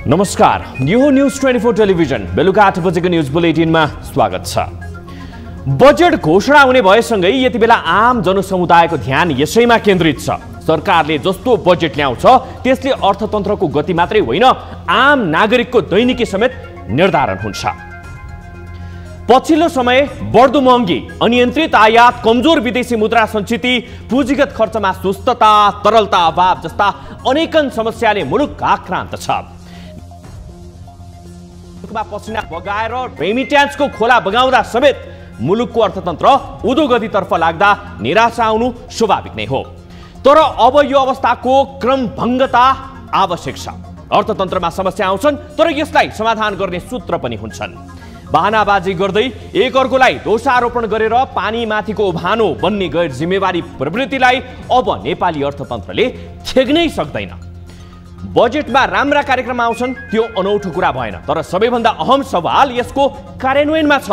नमस्कार, यो news 24 television बेलुका 8 बजेको न्यूज बुलेटिनमा स्वागत छ। बजेट घोषणा हुने भएसँगै यति बेला आम जनसमुदायको ध्यान यसैमा केन्द्रित छ। सरकारले जस्तो बजेट ल्याउँछ त्यसले अर्थतन्त्रको गति मात्रै होइन, आम नागरिकको दैनिकी समेत निर्धारण हुन्छ। पछिल्लो समय बढ्दो महँगी, अनियन्त्रित आयात, कमजोर विदेशी मुद्रा सञ्चिति, पुँजीगत खर्चमा सुस्तता, तरलता अभाव जस्ता अनेकन समस्याले मुलुक आक्रान्त छ। पसिना बगाएर रेमिट्यान्सको खोला बगाउँदा समेत मुलुकको अर्थतन्त्र उदो गतितर्फ लाग्दा निराशा आउनु स्वाभाविक नै हो। तर अब यो अवस्थाको क्रमभङ्गता आवश्यक छ। अर्थतन्त्रमा समस्या आउँछन् तर यसलाई समाधान गर्ने सूत्र पनि हुन्छन्। बहानाबाजी गर्दै एक अर्कोलाई दोषारोपण गरेर पानीमाथिको उभानो बन्ने गैर जिम्मेवारी प्रवृत्तिलाई अब नेपाली अर्थतन्त्रले थेग्नै सक्दैन। बजेटमा राम्रा कार्यक्रम आउँछन् त्यो अनौठो कुरा भएन, तर सबैभन्दा अहम सवाल यसको कार्यान्वयनमा छ।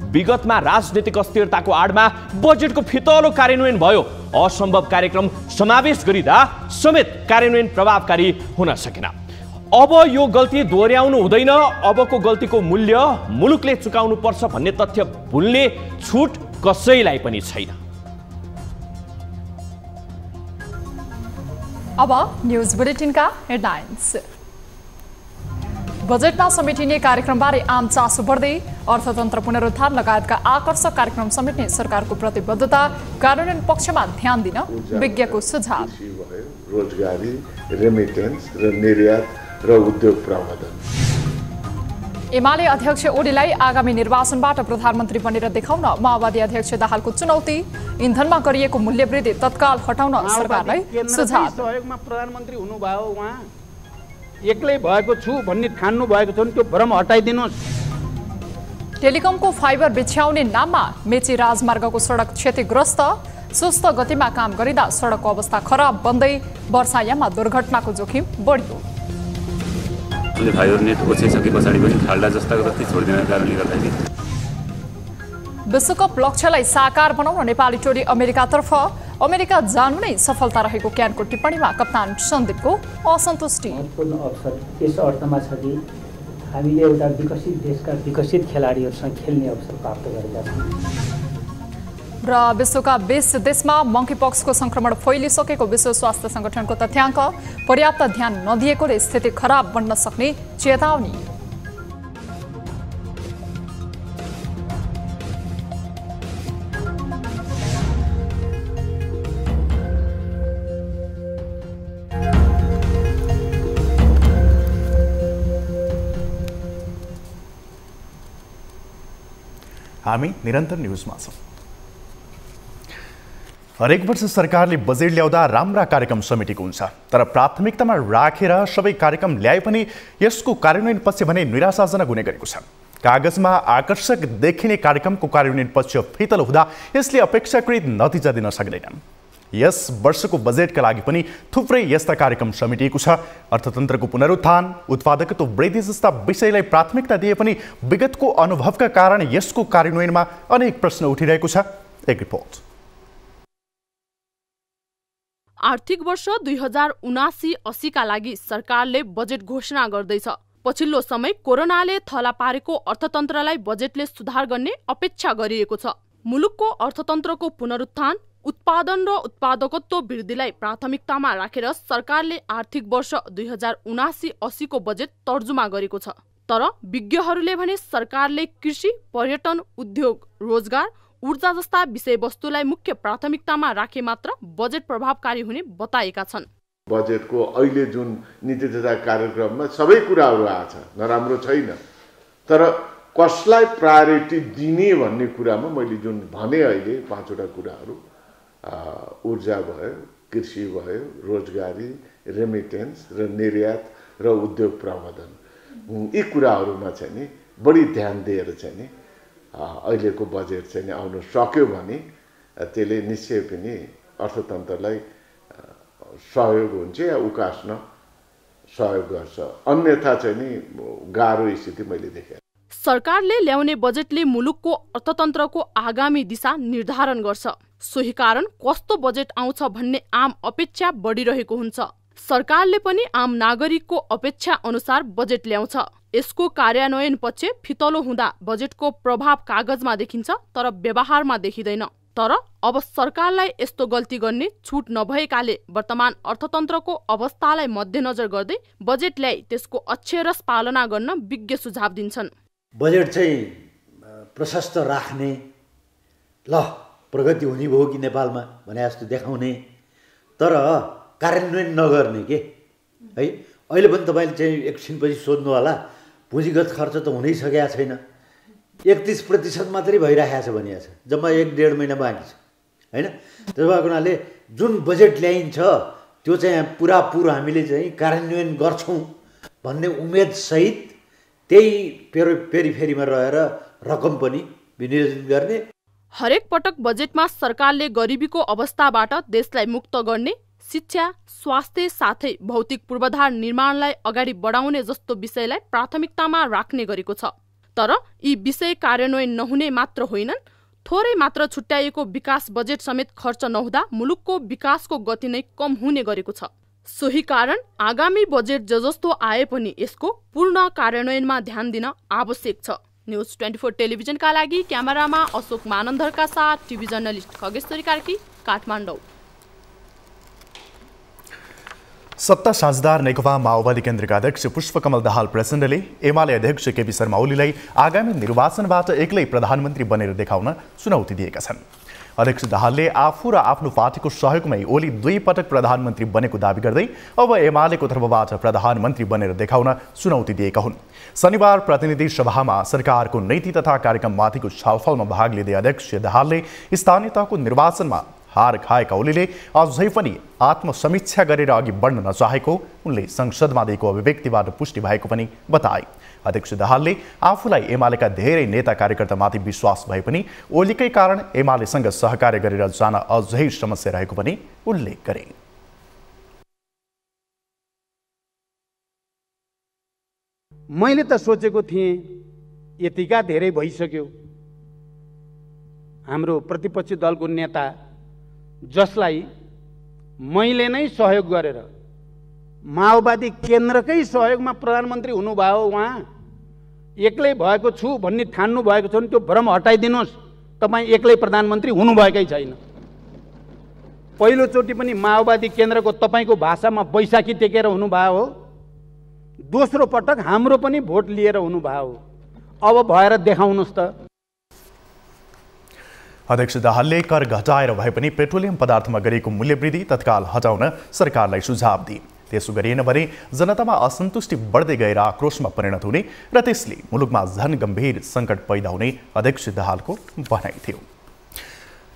विगतमा राजनीतिक अस्थिरताको आडमा बजेटको फितलो कार्यान्वयन भयो। असम्भव कार्यक्रम समावेश गरिदा समेत कार्यान्वयन प्रभावकारी हुन सकेन। अब यो गल्ती दोहोर्याउनु हुँदैन। अबको गल्तीको मूल्य मुलुकले चुकाउनु पर्छ भन्ने तथ्य भुल्ने छुट कसैलाई पनि छैन। अब न्यूज बुलेटिनका हेडलाइन्स। बजेटमा समेटिने कार्यक्रमबारे आम चासो बढ्दै, अर्थतन्त्र पुनरुद्धार लगायतका आकर्षक कार्यक्रम समेट्ने सरकारको प्रतिबद्धता, कार्यान्वयन पक्षमा ध्यान दिन विज्ञको सुझाव। रोजगारी, रेमिटेन्स र निर्यात र उद्योग प्रवर्धन। एमाले अध्यक्ष ओलीलाई आगामी निर्वाचनबाट प्रधानमन्त्री बनेर देखाउन माओवादी अध्यक्ष दाहालको चुनौती, इन्धनमा गरिएको मूल्य वृद्धि तत्काल हटाउन सरकारलाई सुझाव। सहयोगमा प्रधानमन्त्री हुनुभयो, उहाँ एक्लै भएको छु भन्ने ठान्नु भएको छ, त्यो भ्रम हटाइदिनुहोस्। टेलिकमको फाइबर बिछ्याउने नाममा मेची राजमार्गको सडक क्षतिग्रस्त, सुस्त गतिमा काम गरिँदा सडकको अवस्था खराब बन्दै वर्षायाममा दुर्घटनाको जोखिम बढ्यो। फाइबर नेट ओछिसके पछाडि पनि खाल्डा जस्ता गति छोडिदिने कारणले गर्दाखेरि विश्वकप लक्ष्यलाई साकार बनाउन नेपाली टोली अमेरिकातर्फ, अमेरिका जानु नै सफलता रहेको क्यानको टिप्पणीमा कप्तान सन्दीपको असन्तुष्टि। महत्त्वपूर्ण अवसर यस अर्थमा छ कि हामीले एउटा विकसित देशका विकसित खेलाडीहरूसँग खेल्ने अवसर प्राप्त गरेका छौँ। र विश्वका 20 देशमा मंकीपक्सको संक्रमण फैलिसकेको विश्व स्वास्थ्य संगठनको तथ्याङ्क, पर्याप्त ध्यान नदिएकोले स्थिति खराब बन्न सक्ने चेतावनी। हामी निरन्तर न्यूजमा छौं। हरेक वर्ष सरकारले बजेट ल्याउँदा राम्रा कार्यक्रम समेटेको हुन्छ, तर प्राथमिकतामा राखेर सबै कार्यक्रम ल्याए पनि यसको कार्यान्वयन पक्ष भने निराशाजनक हुने गरेको छ। कागजमा आकर्षक देखिने कार्यक्रमको कार्यान्वयन पक्ष फितलो हुँदा यसले अपेक्षाकृत नतिजा दिन सक्दैनन्। यस वर्षको बजेटका लागि पनि थुप्रै यस्ता कार्यक्रम समेटिएको छ। अर्थतन्त्रको पुनरुत्थान, उत्पादकत्व वृद्धि जस्ता विषयलाई प्राथमिकता दिए पनि विगतको अनुभवका कारण यसको कार्यान्वयनमा अनेक प्रश्न उठिरहेको छ। एक रिपोर्ट। आर्थिक वर्ष 2079-80 का लागि सरकारले बजेट घोषणा गर्दैछ। पछिल्लो समय कोरोनाले थला पारेको अर्थतन्त्रलाई बजेटले सुधार गर्ने अपेक्षा गरिएको छ। मुलुकको अर्थतन्त्रको पुनरुत्थान, उत्पादन र उत्पादकत्व वृद्धिलाई प्राथमिकतामा राखेर सरकारले आर्थिक वर्ष 2079-80 को बजेट तर्जुमा गरेको छ। तर विज्ञहरूले भने सरकारले कृषि, पर्यटन, उद्योग, रोजगार, ऊर्जा जस्ता विषयवस्तुलाई मुख्य प्राथमिकतामा राखे मात्र बजेट प्रभावकारी हुने बताएका छन्। बजेटको अहिले जुन नीति तथा कार्यक्रममा सबै कुराहरू आछ, नराम्रो छैन, तर कसलाई प्रायोरिटी दिने भन्ने कुरामा मैले जुन भने अहिले 5 वटा कुराहरू ऊर्जा भयो, कृषि भयो, रोजगारी, रेमिटेन्स र निर्यात र उद्योग प्रवर्धन, यी कुराहरूमा चाहिँ नि बढी ध्यान दिएर चाहिँ नि अहिलेको बजेट चाहिँ नि आउन सक्यो भने त्यसले निश्चय पनि अर्थतन्त्रलाई सहयोग हुन्छ या उकास्न सहयोग गर्छ। अन्यथा चाहिँ नि गाह्रो स्थिति मैले देखेँ। सरकारले ल्याउने बजेटले मुलुकको अर्थतन्त्रको आगामी दिशा निर्धारण गर्छ। सोही कारण कस्तो बजेट आउँछ भन्ने आम अपेक्षा बढिरहेको हुन्छ। सरकारले पनि आम नागरिकको अपेक्षा अनुसार बजेट ल्याउँछ। यसको कार्यान्वयन पक्ष फितलो हुँदा बजेटको प्रभाव कागजमा देखिन्छ तर व्यवहारमा देखिँदैन। तर अब सरकारलाई यस्तो गल्ती गर्ने छुट नभएकाले वर्तमान अर्थतन्त्रको अवस्थालाई मध्यनजर गर्दै बजेट ल्याई त्यसको अक्षरश पालना गर्न विज्ञ सुझाव दिन्छन्। बजेट चाहिँ प्रशस्त राख्ने, ल प्रगति हुने भयो कि नेपालमा भने जस्तो देखाउने, तर कार्यान्वयन नगर्ने के है। अहिले पनि तपाईँले चाहिँ एकछिनपछि सोध्नु होला, पुँजीगत खर्च त हुनै सकेको छैन, 31% मात्रै भइरहेको छ भनिएको छ, जम्मा 1-1.5 महिना बाँकी छ होइन। त्यसो भएको हुनाले जुन बजेट ल्याइन्छ त्यो चाहिँ पुरापुर हामीले चाहिँ कार्यान्वयन गर्छौँ भन्ने उम्मेदसहित त्यही पेरिफेरीमा रहेर रकम पनि विनियोजन गर्ने। हरेक पटक बजेटमा सरकारले गरिबीको अवस्थाबाट देशलाई मुक्त गर्ने, शिक्षा, स्वास्थ्य साथै भौतिक पूर्वाधार निर्माणलाई अगाडि बढाउने जस्तो विषयलाई प्राथमिकतामा राख्ने गरेको छ। तर यी विषय कार्यान्वयन नहुने मात्र होइनन्, थोरै मात्र छुट्याइएको विकास बजेट समेत खर्च नहुँदा मुलुकको विकासको गति नै कम हुने गरेको छ। सोही कारण आगामी बजेट जस्तो आए पनि यसको पूर्ण कार्यान्वयनमा ध्यान दिन आवश्यक छ। न्यूज 24 टेलिभिजनका लागि क्यामेरामा अशोक मानन्दरका साथ टिभी जर्नलिस्ट खगेश्वरी कार्की, काठमाडौँ। सत्ता साझेदार नेकपा माओवादी केन्द्रका अध्यक्ष पुष्पकमल दाहाल प्रचण्डले एमाले अध्यक्ष केपी शर्मा ओलीलाई आगामी निर्वाचनबाट एक्लै प्रधानमन्त्री बनेर देखाउन चुनौती दिएका छन्। अध्यक्ष दाहालले आफू र आफ्नो पार्टीको सहयोगमै ओली 2 पटक प्रधानमन्त्री बनेको दावी गर्दै अब एमालेको तर्फबाट प्रधानमन्त्री बनेर देखाउन चुनौती दिएका हुन्। शनिबार प्रतिनिधि सभामा सरकारको नीति तथा कार्यक्रममाथिको छलफलमा भाग लिँदै अध्यक्ष दाहालले स्थानीय तहको निर्वाचनमा हार खाएका ओलीले अझै पनि आत्मसमीक्षा गरेर अघि बढ्न नचाहेको उनले संसदमा दिएको अभिव्यक्तिबाट पुष्टि भएको पनि बताए। अध्यक्ष दाहालले आफूलाई एमालेका धेरै नेता कार्यकर्तामाथि विश्वास भए पनि ओलीकै कारण एमालेसँग सहकार्य गरेर जान अझै समस्या रहेको पनि उल्लेख गरे। मैले त सोचेको थिएँ यतिका धेरै भइसक्यो, हाम्रो प्रतिपक्षी दलको नेता जसलाई मैले नै सहयोग गरेर माओवादी केन्द्रकै सहयोगमा प्रधानमन्त्री हुनुभयो, उहाँ एक्लै भएको छु भन्ने ठान्नु भएको छ भने त्यो भ्रम हटाइदिनुहोस्। तपाईँ एक्लै प्रधानमन्त्री हुनुभएकै छैन। पहिलोचोटि पनि माओवादी केन्द्रको तपाईँको भाषामा बैशाखी टेकेर हुनुभयो हो, दोस्रो पटक हाम्रो पनि भोट लिएर हुनुभयो हो। अब भएर देखाउनुहोस् त। अध्यक्ष दाहालले कर घटाएर भए पनि पेट्रोलियम पदार्थमा गरिएको मूल्यवृद्धि तत्काल हटाउन सरकारलाई सुझाव दिए। त्यसो गरिएन भने जनतामा असन्तुष्टि बढ्दै गएर आक्रोशमा परिणत हुने र त्यसले मुलुकमा झन गम्भीर सङ्कट पैदा हुने अध्यक्ष दाहालको भनाइ थियो।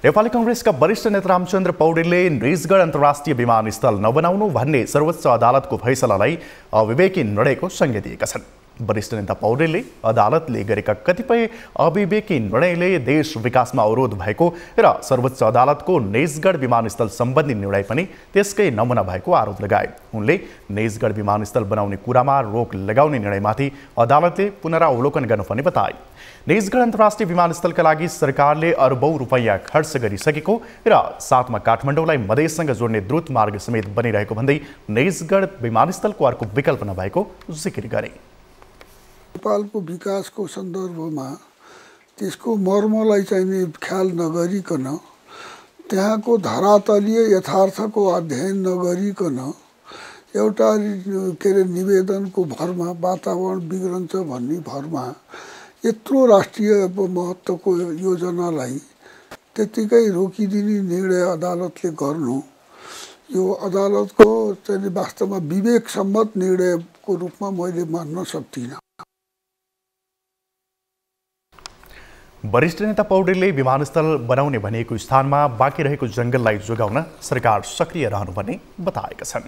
नेपाली कांग्रेसका वरिष्ठ नेता रामचन्द्र पौडेलले निजगढ अन्तर्राष्ट्रिय विमानस्थल नबनाउनु भन्ने सर्वोच्च अदालतको फैसलालाई अविवेकी निर्णयको संज्ञा दिएका छन्। वरिष्ठ नेता पौडेलले अदालतले गरेका कतिपय अविवेकी निर्णयले देश विकासमा अवरोध भएको र सर्वोच्च अदालतको निजगढ विमानस्थल सम्बन्धी निर्णय पनि त्यसकै नमुना भएको आरोप लगाए। उनले निजगढ विमानस्थल बनाउने कुरामा रोक लगाउने निर्णयमाथि अदालतले पुनरावलोकन गर्नुपर्ने बताए। निजगढ अन्तर्राष्ट्रिय विमानस्थलका लागि सरकारले अरबौं रुपैयाँ खर्च गरिसकेको र साथमा काठमाडौँलाई मधेससँग जोड्ने द्रुत मार्ग समेत बनिरहेको भन्दै निजगढ विमानस्थलको अर्को विकल्प नभएको जिकिर गरे। नेपालको विकासको सन्दर्भमा त्यसको मर्मलाई चाहिँ ख्याल नगरिकन, त्यहाँको धरातलीय यथार्थको अध्ययन नगरिकन एउटा निवेदनको भरमा वातावरण बिग्रन्छ भन्ने भरमा यत्रो राष्ट्रिय महत्त्वको योजनालाई त्यतिकै रोकिदिने निर्णय अदालतले गर्नु, यो अदालतको चाहिँ वास्तवमा विवेक सम्मत निर्णयको रूपमा मैले मान्न सक्दिनँ। वरिष्ठ नेता पौडेलले विमानस्थल बनाउने भनेको स्थानमा बाँकी रहेको जङ्गललाई जोगाउन सरकार सक्रिय रहनुपर्ने बताएका छन्।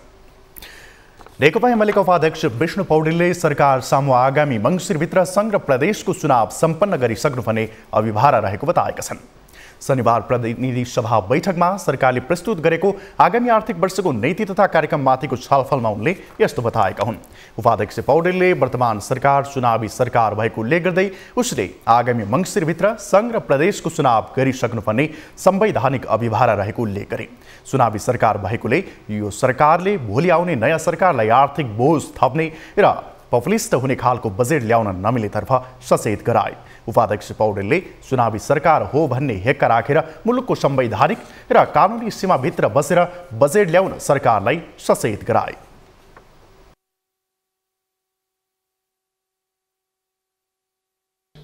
नेकपा एमालेका उपाध्यक्ष विष्णु पौडेलले सरकार सामु आगामी मङ्सिरभित्र समग्र प्रदेशको चुनाव सम्पन्न गरिसक्नुपर्ने अभिभारा रहेको बताएका छन्। शनिबार प्रतिनिधि सभा बैठकमा सरकारले प्रस्तुत गरेको आगामी आर्थिक वर्षको नीति तथा कार्यक्रममाथिको छलफलमा उनले यस्तो बताएका हुन्। उपाध्यक्ष पौडेलले वर्तमान सरकार चुनावी सरकार भएको उल्लेख गर्दै उसले आगामी मङ्सिरभित्र समग्र प्रदेशको चुनाव गरिसक्नुपर्ने संवैधानिक अभिभारा रहेको उल्लेख गरे। चुनावी सरकार भएकोले यो सरकारले भोलि आउने नयाँ सरकारलाई आर्थिक बोझ थप्ने र पपुलिस्ट हुने खालको बजेट ल्याउन नमिलेतर्फ सचेत गराए। उपाध्यक्ष पौडेलले चुनावी सरकार हो भन्ने हेक्का राखेर मुलुकको संवैधानिक र कानुनी सीमाभित्र बसेर बजेट ल्याउन सरकारलाई सचेत गराए।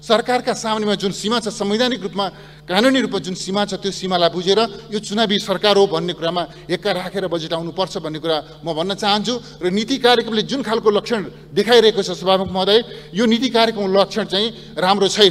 सरकारका सामनेमा जुन सीमा छ, संवैधानिक रूपमा कानुनी रूपमा जुन सीमा छ, त्यो सीमालाई बुझेर यो चुनावी सरकार हो भन्ने कुरामा एक्का राखेर बजेट आउनुपर्छ भन्ने कुरा म भन्न चाहन्छु। र नीति कार्यक्रमले जुन खालको लक्षण देखाइरहेको छ सभामुख महोदय, यो नीति कार्यक्रमको लक्षण चाहिँ राम्रो छैन।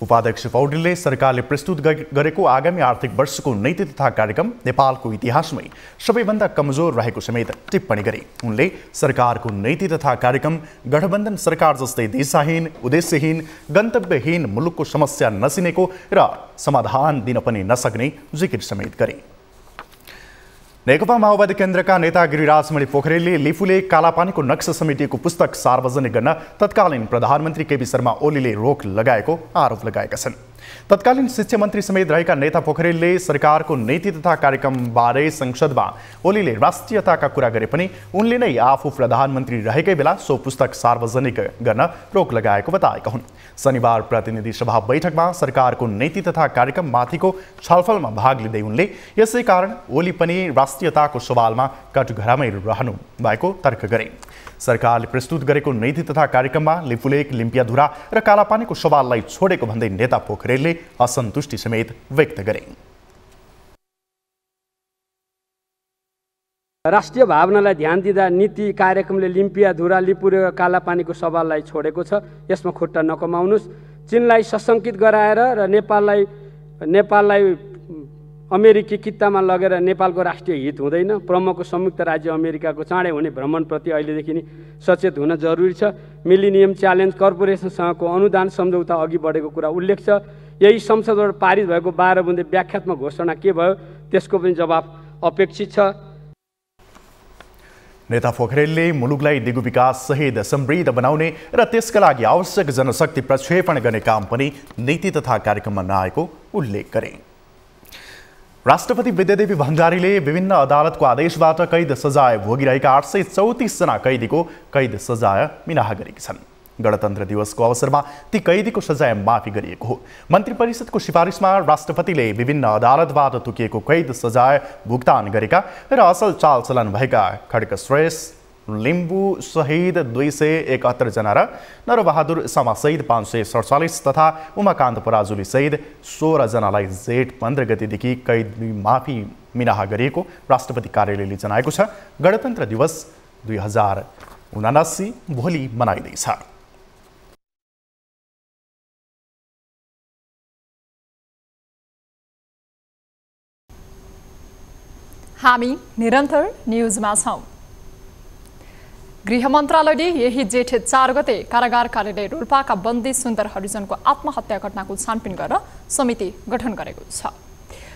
उपाध्यक्ष पौडेलले सरकारले प्रस्तुत गरेको आगामी आर्थिक वर्षको नीति तथा कार्यक्रम नेपालको इतिहासमै सबैभन्दा कमजोर रहेको समेत टिप्पणी गरे। उनले सरकारको नीति तथा कार्यक्रम गठबन्धन सरकार जस्तै दिशाहीन, उद्देश्यहीन, गन्तव्यहीन, मुलुकको समस्या नचिनेको र समाधान दिन पनि नसक्ने जिकिर समेत गरे। नेकपा माओवादी केन्द्रका नेता गिरिराजमणि पोखरेलले लिफुले कालापानीको नक्सा समितिको पुस्तक सार्वजनिक गर्न तत्कालीन प्रधानमन्त्री केपी शर्मा ओलीले रोक लगाएको आरोप लगाएका छन्। तत्कालीन शिक्षा मन्त्री समेत रहेका नेता पोखरेलले सरकारको नीति तथा कार्यक्रमबारे संसदमा ओलीले राष्ट्रियताका कुरा गरे पनि उनले नै आफू प्रधानमन्त्री रहेकै बेला सो पुस्तक सार्वजनिक गर्न रोक लगाएको बताएका हुन्। शनिबार प्रतिनिधि सभा बैठकमा सरकारको नीति तथा कार्यक्रममाथिको छलफलमा भाग लिँदै उनले यसै कारण ओली पनि राष्ट्रियताको सवालमा कटघरामै रहनु भएको तर्क गरे। सरकारले प्रस्तुत गरेको नीति तथा कार्यक्रममा लिपुलेक, लिम्पियाधुरा र कालापानीको सवाललाई छोडेको भन्दै नेता पोखरेलले असन्तुष्टि समेत व्यक्त गरे। राष्ट्रिय भावनालाई ध्यान दिँदा नीति कार्यक्रमले लिम्पियाधुरा, लिपुरे र कालापानीको सवाललाई छोडेको छ। यसमा खुट्टा नकमाउनुस्। चीनलाई सशङ्कित गराएर र नेपाललाई अमेरिकी कित्तामा लगेर नेपालको राष्ट्रिय हित हुँदैन। प्रमुख संयुक्त राज्य अमेरिकाको चाँडै हुने भ्रमणप्रति अहिलेदेखि नै सचेत हुन जरुरी छ। मिलेनियम च्यालेन्ज कर्पोरेसनसँगको अनुदान सम्झौता अघि बढेको कुरा उल्लेख छ। यही संसदबाट पारित भएको 12 बुँदे व्याख्यात्मक घोषणा के भयो त्यसको पनि जवाफ अपेक्षित छ। नेता पोखरेलले मुलुकलाई दिगो विकास सहित समृद्ध बनाउने र त्यसका लागि आवश्यक जनशक्ति प्रक्षेपण गर्ने काम पनि नीति तथा कार्यक्रममा नआएको उल्लेख गरे। राष्ट्रपति विद्यादेवी भण्डारीले विभिन्न अदालतको आदेशबाट कैद सजाय भोगिरहेका 834 जना कैदीको कैद सजाय मिनाहा गरेकी छन्। गणतन्त्र दिवसको अवसरमा ती कैदीको सजाय माफी गरिएको हो। मन्त्री परिषदको सिफारिसमा राष्ट्रपतिले विभिन्न अदालतबाट तोकिएको कैद सजाय भुक्तान गरेका र असल चालचलन भएका खड्क श्रेष्ठ, लिम्बू शहीद 271 जना र नरबहादुर शर्मा शहीद 547 तथा उमाकान्त पराजुली शहीद 16 जनालाई जेठ 15 गतेदेखि कैद माफी मिनाहा गरिएको राष्ट्रपति कार्यालयले जनाएको छ। गणतन्त्र दिवस 2079 भोलि मनाइँदैछ। हामी निरन्तर न्युजमा छौं। गृह मन्त्रालयले यही जेठ 4 गते कारागार कार्यालय रोल्पाका बन्दी सुन्दर हरिजनको आत्महत्या घटनाको छानबिन गर्न समिति गठन गरेको छ।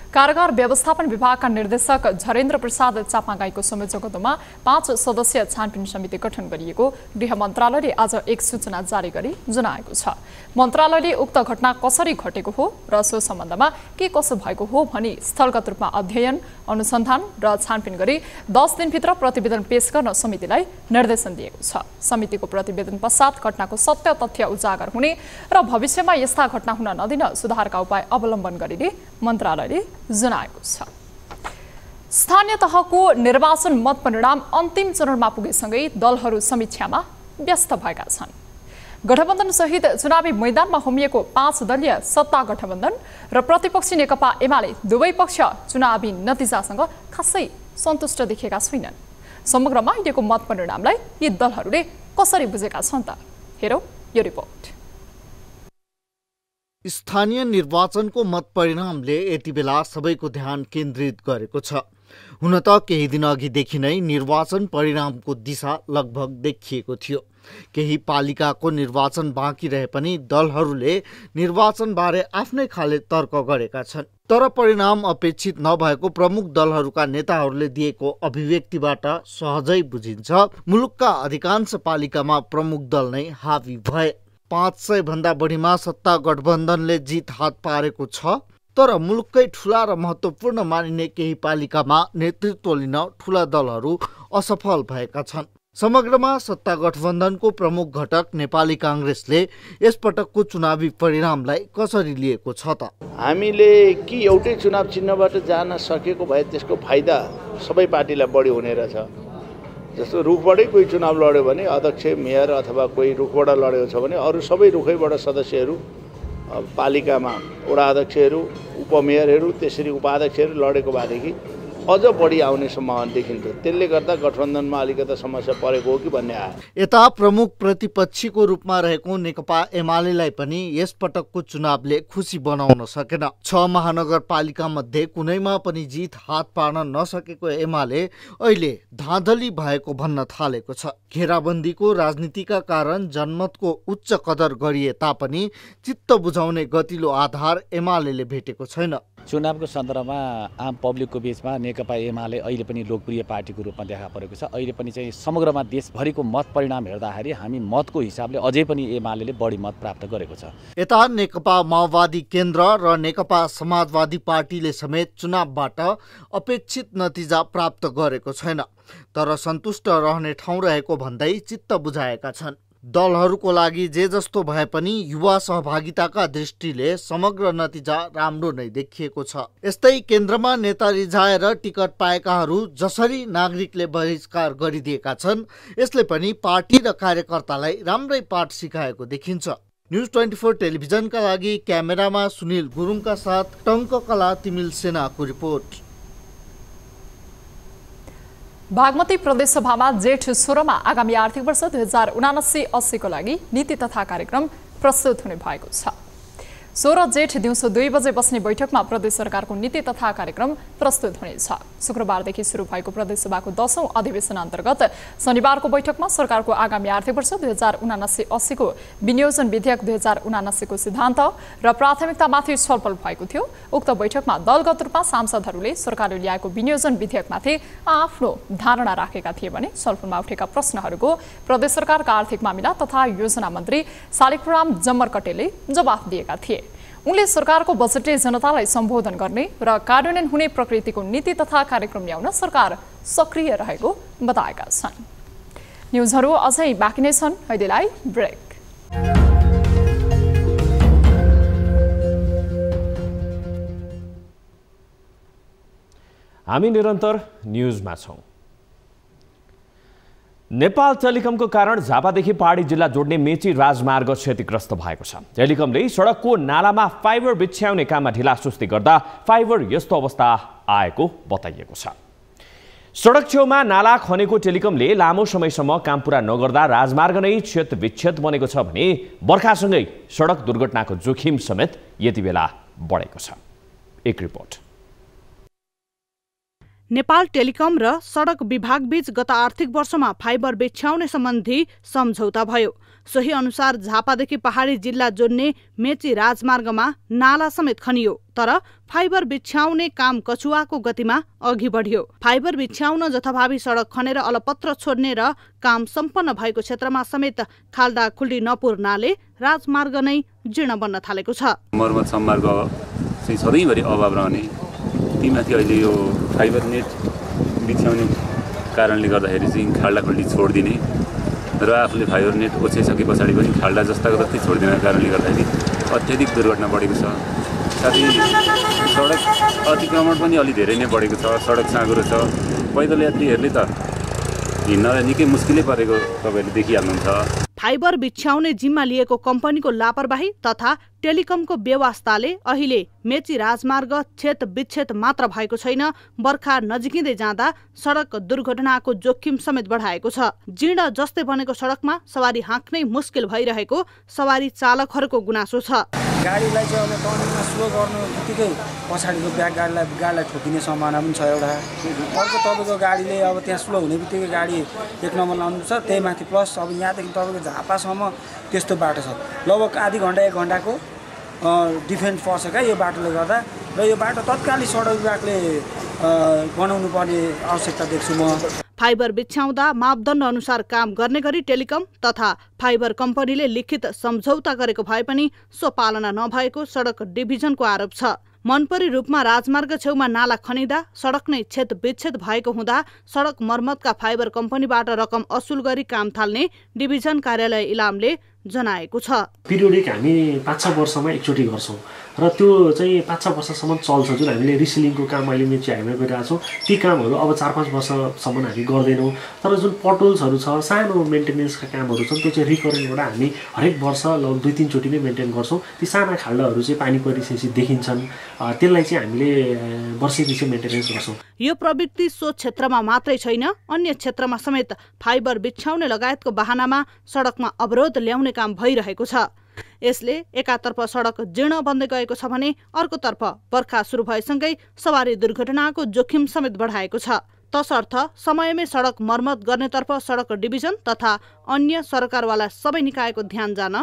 कारागार व्यवस्थापन विभागका निर्देशक झरेन्द्र प्रसाद चापागाईको संयोजकत्वमा 5 सदस्यीय छानबिन समिति गठन गरिएको गृह मन्त्रालयले आज एक सूचना जारी गरी जनाएको छ। मन्त्रालयले उक्त घटना कसरी घटेको हो र सो सम्बन्धमा के कसो भएको हो भनी स्थलगत रूपमा अध्ययन, अनुसन्धान र छानबिन गरी 10 दिनभित्र प्रतिवेदन पेश गर्न समितिलाई निर्देशन दिएको छ। समितिको प्रतिवेदन पश्चात घटनाको सत्य तथ्य उजागर हुने र भविष्यमा यस्ता घटना हुन नदिन सुधारका उपाय अवलम्बन गरिने मन्त्रालयले जनाएको छ। स्थानीय तहको निर्वाचन मत परिणाम अन्तिम चरणमा पुगेसँगै दलहरू समीक्षामा व्यस्त भएका छन्। गठबन्धन सहित चुनावी मैदानमा होमिएको 5 दलीय सत्ता गठबन्धन र प्रतिपक्षी नेकपा एमाले दुवै पक्ष चुनावी नतिजासँग खासै सन्तुष्ट देखेका छैनन्। समग्रमा अहिलेको मत परिणामलाई यी दलहरूले कसरी बुझेका छन् त? हेरौँ यो रिपोर्ट। स्थानीय निर्वाचनको मत परिणामले यति बेला सबैको ध्यान केन्द्रित गरेको छ। हुन त केही दिन अघिदेखि नै निर्वाचन परिणामको दिशा लगभग देखिएको थियो। केही पालिकाको निर्वाचन बाँकी रहे पनि दलहरूले निर्वाचनबारे आफ्नै खाले तर्क गरेका छन्। तर परिणाम अपेक्षित नभएको प्रमुख दलहरूका नेताहरूले दिएको अभिव्यक्तिबाट सहजै बुझिन्छ मुलुकका अधिकांश पालिकामा प्रमुख दल नै हावी भए। 500 भन्दा बढीमा सत्ता गठबन्धनले जित हात पारेको छ। तर मुलुककै ठूला र महत्त्वपूर्ण मानिने केही पालिकामा नेतृत्व लिन ठूला दलहरू असफल भएका छन्। समग्रमा सत्ता गठबन्धनको प्रमुख घटक नेपाली कांग्रेसले यसपटकको चुनावी परिणामलाई कसरी लिएको छ त? हामीले कि एउटै चुनाव चिन्हबाट जान सकेको भए त्यसको फाइदा सबै पार्टीलाई बढी हुने रहेछ। जस्तो रुखबाटै कोही चुनाव लड्यो भने अध्यक्ष मेयर अथवा कोही रुखबाट लडेको छ भने अरू सबै रुखैबाट सदस्यहरू पालिकामा वडा अध्यक्षहरू उपमेयरहरू त्यसरी उपाध्यक्षहरू लडेको भएदेखि अझ बढी आउने सम्भावना देखिन्थ्यो। त्यसले गर्दा गठबन्धनमा अलिकति समस्या परेको हो कि भन्ने आयो। यता प्रमुख प्रतिपक्षीको रूपमा रहेको नेकपा एमालेलाई पनि यसपटकको चुनावले खुसी बनाउन सकेन। 6 महानगरपालिका मध्ये कुनैमा पनि जित हात पार्न नसकेको एमाले अहिले धाँधली भएको भन्न थालेको छ। घेराबन्दीको राजनीतिका कारण जनमतको उच्च कदर गरिए तापनि चित्त बुझाउने गतिलो आधार एमालेले भेटेको छैन। चुनावको सन्दर्भमा आम पब्लिकको बीचमा नेकपा एमाले अहिले पनि लोकप्रिय पार्टीको रूपमा देखा परेको छ। अहिले पनि चाहिँ समग्रमा देशभरिको मत परिणाम हेर्दाखेरि हामी मतको हिसाबले अझै पनि एमालेले बढी मत प्राप्त गरेको छ। यता नेकपा माओवादी केन्द्र र नेकपा समाजवादी पार्टीले समेत चुनावबाट अपेक्षित नतिजा प्राप्त गरेको छैन। तर सन्तुष्ट रहने ठाउँ रहेको भन्दै चित्त बुझाएका छन्। दलहरूको लागि जे जस्तो भए पनि युवा सहभागिताका दृष्टिले समग्र नतिजा राम्रो नै देखिएको छ। यस्तै केन्द्रमा नेता रिझाएर टिकट पाएकाहरू जसरी नागरिकले बहिष्कार गरिदिएका छन् यसले पनि पार्टी र कार्यकर्तालाई राम्रै पाठ सिकाएको देखिन्छ। न्युज 24 टेलिभिजनका लागि क्यामेरामा सुनिल गुरुङका साथ टङ्ककला तिमिल सेनाको रिपोर्ट। बागमती प्रदेशसभामा जेठ 16 मा आगामी आर्थिक वर्ष 2079-80 को लागि नीति तथा कार्यक्रम प्रस्तुत हुने भएको छ। 16 जेठ दिउँसो 2 बजे बस्ने बैठकमा प्रदेश सरकारको नीति तथा कार्यक्रम प्रस्तुत हुनेछ। शुक्रबारदेखि सुरु भएको प्रदेशसभाको 10औं अधिवेशन अन्तर्गत शनिबारको बैठकमा सरकारको आगामी आर्थिक वर्ष 2079-80 को विनियोजन विधेयक 2079 को सिद्धान्त र प्राथमिकतामाथि छलफल भएको थियो। उक्त बैठकमा दलगत रूपमा सांसदहरूले सरकारले ल्याएको विनियोजन विधेयकमाथि आफ्नो धारणा राखेका थिए भने छलफलमा उठेका प्रश्नहरूको प्रदेश सरकारका आर्थिक मामिला तथा योजना मन्त्री शालिग्राम जमरकटेले जवाफ दिएका थिए। उनले सरकारको बजेटले जनतालाई सम्बोधन गर्ने र कार्यान्वयन हुने प्रकृतिको नीति तथा कार्यक्रम ल्याउन सरकार सक्रिय रहेको बताएका छन्। न्युजहरू अझै बाँकी नै छन्, अहिलेलाई ब्रेक। हामी निरन्तर न्युजमा छौं। नेपाल टेलिकमको कारण झापादेखि पहाडी जिल्ला जोड्ने मेची राजमार्ग क्षतिग्रस्त भएको छ। टेलिकमले सडकको नालामा फाइबर बिछ्याउने काममा ढिलासुस्ती गर्दा फाइबर यस्तो अवस्था आएको बताइएको छ। सडक छेउमा नाला खनेको टेलिकमले लामो समयसम्म काम पूरा नगर्दा राजमार्ग नै क्षत विक्षत बनेको छ भने बर्खासँगै सडक दुर्घटनाको जोखिम समेत यति बेला बढेको छ। एक रिपोर्ट। नेपाल टेलिकम र सडक विभाग बीच गत आर्थिक वर्षमा फाइबर बिछ्याउने सम्बन्धी सम्झौता भयो। सोही अनुसार झापादेखि पहाडी जिल्ला जोड्ने मेची राजमार्गमा नाला समेत खनियो, तर फाइबर बिछ्याउने काम कछुवाको गतिमा अघि बढ्यो। फाइबर बिछ्याउन जथाभावी सडक खनेर अलपत्र छोड्ने र काम सम्पन्न भएको क्षेत्रमा समेत खाल्डा खुल्डी नपुर्नाले राजमार्ग नै जीर्ण बन्न थालेको छ। मर्मत सम्मार्ग चाहिँ सधैँभरि अभाव रहने, तीमाथि अहिले यो फाइबर नेट बिछ्याउने कारणले गर्दाखेरि चाहिँ खाल्डा खुल्डी छोडिदिने र आफूले फाइबर नेट ओछ्याइसके पछाडि पनि खाल्डा जस्ताको जस्तै छोडिदिने कारणले गर्दाखेरि अत्याधिक दुर्घटना बढेको छ। साथै सडक अतिक्रमण पनि अलि धेरै नै बढेको छ। सडक साँघुरो छ, पैदल यात्रीहरूले त हिँड्नलाई निकै मुस्किलै परेको तपाईँहरूले देखिहाल्नुहुन्छ। फाइबर बिछ्याउने जिम्मा लिएको कम्पनीको लापरवाही तथा टेलिकमको बेवास्ताले अहिले मेची राजमार्ग क्षत विक्षत मात्र भएको छैन, बर्खा नजिकिँदै जाँदा सडक दुर्घटनाको जोखिम समेत बढाएको छ। जीर्ण जस्तै बनेको सडकमा सवारी हाँक्नै मुस्किल भइरहेको सवारी चालकहरूको गुनासो छ। गाडीलाई चाहिँ अब टर्निङमा स्लो गर्नु बित्तिकै पछाडिको ब्याक गाडीलाई ठोकिने सम्भावना पनि छ एउटा। अर्को तपाईँको गाडीले अब त्यहाँ स्लो हुने बित्तिकै गाडी 1 नम्बर लाउनु छ, त्यही माथि प्लस अब यहाँदेखि तपाईँको झापासम्म त्यस्तो बाटो छ, लगभग आधी घन्टा 1 घन्टाको डिफेन्स पर्छ क्या यो बाटोले गर्दा। र यो बाटो तत्कालीन सडक विभागले बनाउनु पर्ने आवश्यकता देख्छु म। फाइबर बिछ्याउँदा मापदण्ड अनुसार काम गर्ने गरी टेलिकम तथा फाइबर कम्पनीले लिखित सम्झौता गरेको भए पनि सो पालना नभएको सडक डिभिजनको आरोप छ। मनपरी रूपमा राजमार्ग छेउमा नाला खनिँदा सडक नै छेदविच्छेद भएको हुँदा सडक मर्मतका फाइबर कम्पनीबाट रकम असुल गरी काम थाल्ने डिभिजन कार्यालय इलामले जनाएको छ। पिरियोडिक हामी 5-6 वर्षमा एकचोटि गर्छौँ र त्यो चाहिँ 5-6 वर्षसम्म चल्छ। जुन हामीले रिसिलिङको काम अहिले मेची हाइवेमा गरिरहेको छौँ ती कामहरू अब 4-5 वर्षसम्म हामी गर्दैनौँ। तर जुन पटोल्सहरू छ, सानो मेन्टेनेन्सका कामहरू छन्, त्यो चाहिँ रिकरेन्टबाट हामी हरेक वर्ष लगभग 2-3 चोटि नै मेन्टेन गर्छौँ। ती साना खाल्डाहरू चाहिँ पानी परिसकेपछि देखिन्छन्, त्यसलाई चाहिँ हामीले वर्षैपछि मेन्टेनेन्स गर्छौँ। यो प्रवृत्ति सो क्षेत्रमा मात्रै छैन, अन्य क्षेत्रमा समेत फाइबर बिछ्याउने लगायतको बहानामा सडकमा अवरोध ल्याउने काम भइरहेको छ। यसले एकातर्फ सडक जीर्ण बन्दै गएको छ भने अर्कोतर्फ बर्खा सुरु भएसँगै सवारी दुर्घटनाको जोखिम समेत बढाएको छ। तसर्थ समयमै सडक मर्मत गर्नेतर्फ सडक डिभिजन तथा अन्य सरकारवाला सबै निकायको ध्यान जान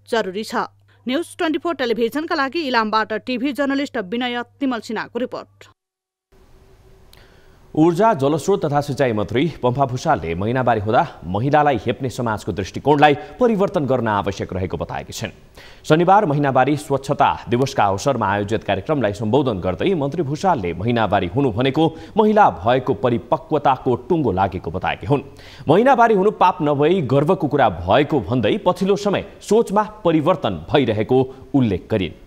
जरुरी छ। न्युज 24 टेलिभिजनका लागि इलामबाट टिभी जर्नलिस्ट विनय तिमल सिन्हाको रिपोर्ट। ऊर्जा, जलस्रोत तथा सिंचाई मन्त्री पम्फा भुषालले महिनावारी हुँदा महिलालाई हेप्ने समाजको दृष्टिकोणलाई परिवर्तन गर्न आवश्यक रहेको बताएकी छिन्। शनिबार महिनावारी स्वच्छता दिवसका अवसरमा आयोजित कार्यक्रमलाई सम्बोधन गर्दै मन्त्री भुषालले महिनावारी हुनु भनेको महिला भएको परिपक्वताको टुङ्गो लागेको बताएकी हुन्। महिनावारी हुनु पाप नभई गर्वको कुरा भएको भन्दै पछिल्लो समय सोचमा परिवर्तन भइरहेको उल्लेख गरिन्।